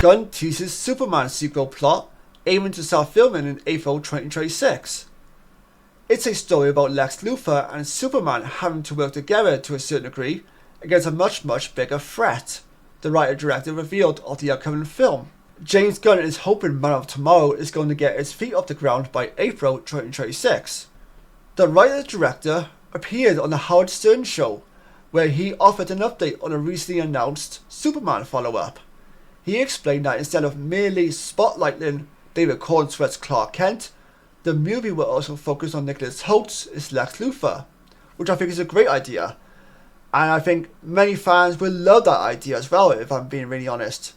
Gunn teases Superman sequel plot, aiming to start filming in April 2026. It's a story about Lex Luthor and Superman having to work together to a certain degree against a much bigger threat, the writer-director revealed of the upcoming film. James Gunn is hoping Man of Tomorrow is going to get its feet off the ground by April 2026. The writer-director appeared on the Howard Stern show, where he offered an update on a recently announced Superman follow-up. He explained that instead of merely spotlighting David Cornsworth's Clark Kent, the movie will also focus on Nicholas Holtz as Lex Luthor, which I think is a great idea. And I think many fans will love that idea as well, if I'm being really honest.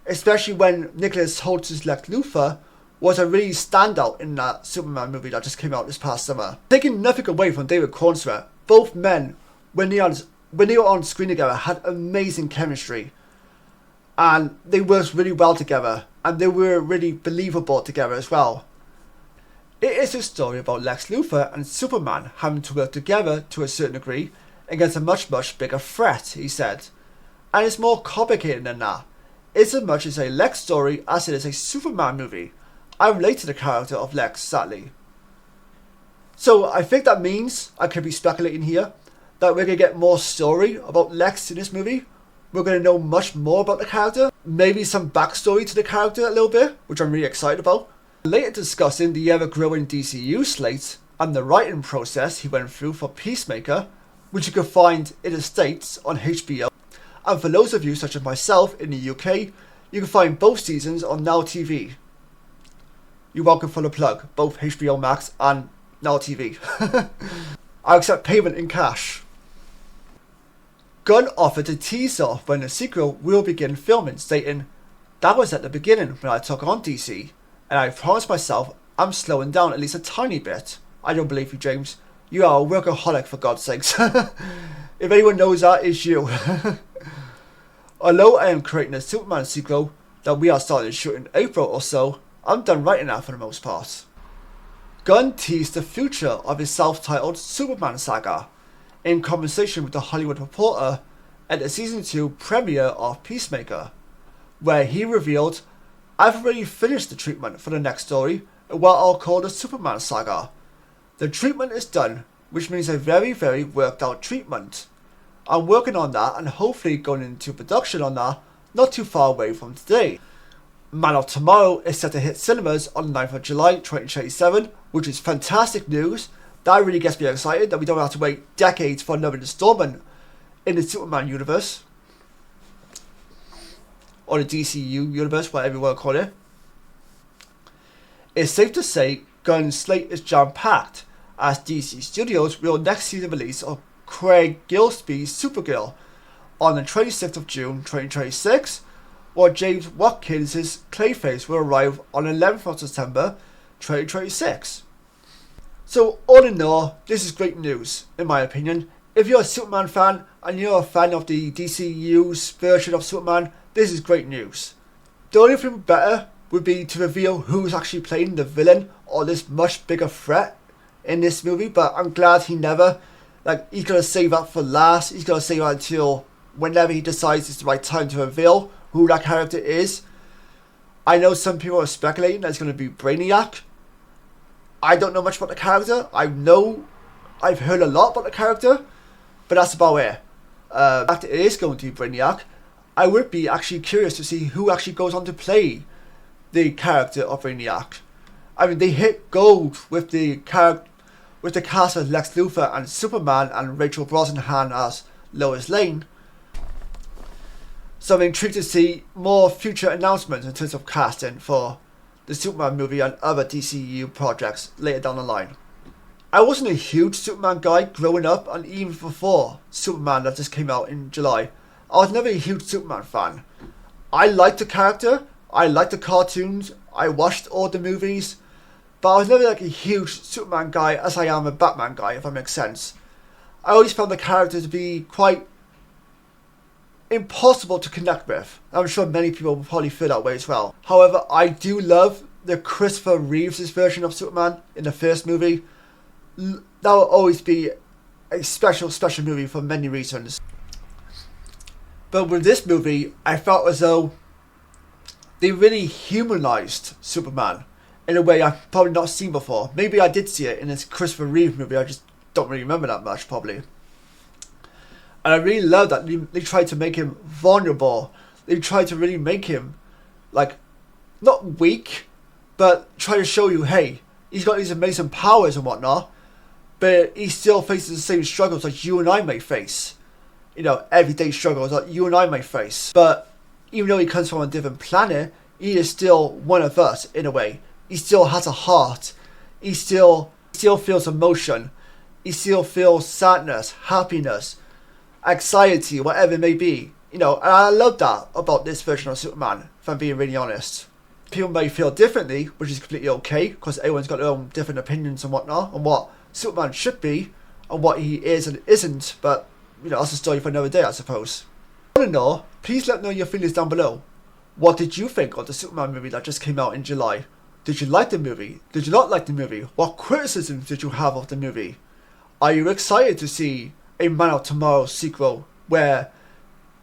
Especially when Nicholas Holtz's Lex Luthor was a really standout in that Superman movie that just came out this past summer. Taking nothing away from David Cornsworth, both men, when they were on screen together, had amazing chemistry. And they worked really well together, and they were really believable together as well. It is a story about Lex Luthor and Superman having to work together to a certain degree against a much bigger threat, he said. And it's more complicated than that. It's as much as a Lex story as it is a Superman movie. I relate to the character of Lex, sadly. So I think that means, I could be speculating here, that we're going to get more story about Lex in this movie. We're going to know much more about the character. Maybe some backstory to the character a little bit, which I'm really excited about. Later discussing the ever-growing DCU slate and the writing process he went through for Peacemaker, which you can find in the States on HBO. And for those of you such as myself in the UK, you can find both seasons on Now TV. You're welcome for the plug, both HBO Max and Now TV. I accept payment in cash. Gunn offered a teaser when the sequel will begin filming, stating, "That was at the beginning when I took on DC, and I promised myself I'm slowing down at least a tiny bit. I don't believe you, James. You are a workaholic, for God's sakes." If anyone knows that, it's you. Although I am creating a Superman sequel that we are starting to shoot in April or so, I'm done writing that for the most part. Gunn teased the future of his self-titled Superman saga in conversation with The Hollywood Reporter at the Season 2 premiere of Peacemaker, where he revealed, "I've already finished the treatment for the next story in what I'll call the Superman saga. The treatment is done, which means a very worked out treatment. I'm working on that and hopefully going into production on that not too far away from today." Man of Tomorrow is set to hit cinemas on the 9th of July 2027, which is fantastic news. That really gets me excited that we don't have to wait decades for another installment in the Superman universe. Or the DCU universe, whatever you want to call it. It's safe to say Gunn's slate is jam-packed, as DC Studios will next see the release of Craig Gillespie's Supergirl on the 26th of June 2026, while James Watkins' Clayface will arrive on the 11th of September 2026. So all in all, this is great news, in my opinion. If you're a Superman fan and you're a fan of the DCU's version of Superman, this is great news. The only thing better would be to reveal who's actually playing the villain or this much bigger threat in this movie, but I'm glad he never, he's gonna save that for last. He's gonna save that until whenever he decides it's the right time to reveal who that character is. I know some people are speculating that it's gonna be Brainiac. I don't know much about the character. I've heard a lot about the character, but that's about it. The fact that it is going to be Brainiac, I would be actually curious to see who actually goes on to play the character of Brainiac. I mean, they hit gold with the cast of Lex Luthor and Superman and Rachel Brosnahan as Lois Lane. So I'm intrigued to see more future announcements in terms of casting for the Superman movie and other DCU projects later down the line. I wasn't a huge Superman guy growing up, and even before Superman that just came out in July, I was never a huge Superman fan. I liked the character, I liked the cartoons, I watched all the movies, but I was never a huge Superman guy as I am a Batman guy, if that makes sense. I always found the character to be quite impossible to connect with. I'm sure many people will probably feel that way as well. However, I do love the Christopher Reeves' version of Superman in the first movie. That will always be a special movie for many reasons. But with this movie, I felt as though They really humanized Superman in a way I've probably not seen before. Maybe I did see it in this Christopher Reeve movie, I just don't really remember that much probably. And I really love that they tried to make him vulnerable. They tried to really make him, like, not weak, but try to show you, hey, he's got these amazing powers and whatnot, but he still faces the same struggles like you and I may face. You know, everyday struggles like you and I may face. But even though he comes from a different planet, he is still one of us in a way. He still has a heart. He still feels emotion. He still feels sadness, happiness, anxiety, whatever it may be. You know, and I love that about this version of Superman, if I'm being really honest. People may feel differently, which is completely okay, because everyone's got their own different opinions and whatnot, on what Superman should be, and what he is and isn't, but, you know, that's a story for another day, I suppose. If you want to know, please let me know your feelings down below. What did you think of the Superman movie that just came out in July? Did you like the movie? Did you not like the movie? What criticisms did you have of the movie? Are you excited to see a Man of Tomorrow sequel where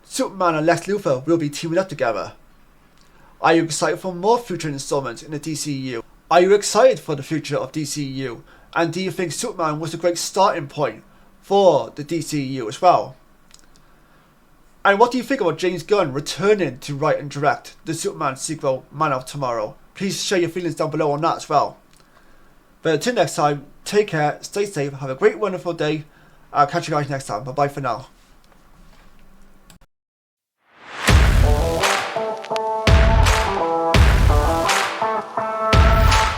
Superman and Lex Luthor will be teaming up together? Are you excited for more future installments in the DCEU? Are you excited for the future of DCEU? And do you think Superman was a great starting point for the DCEU as well? And what do you think about James Gunn returning to write and direct the Superman sequel, Man of Tomorrow? Please share your feelings down below on that as well. But until next time, take care, stay safe, have a great wonderful day. I'll catch you guys next time. Bye bye for now.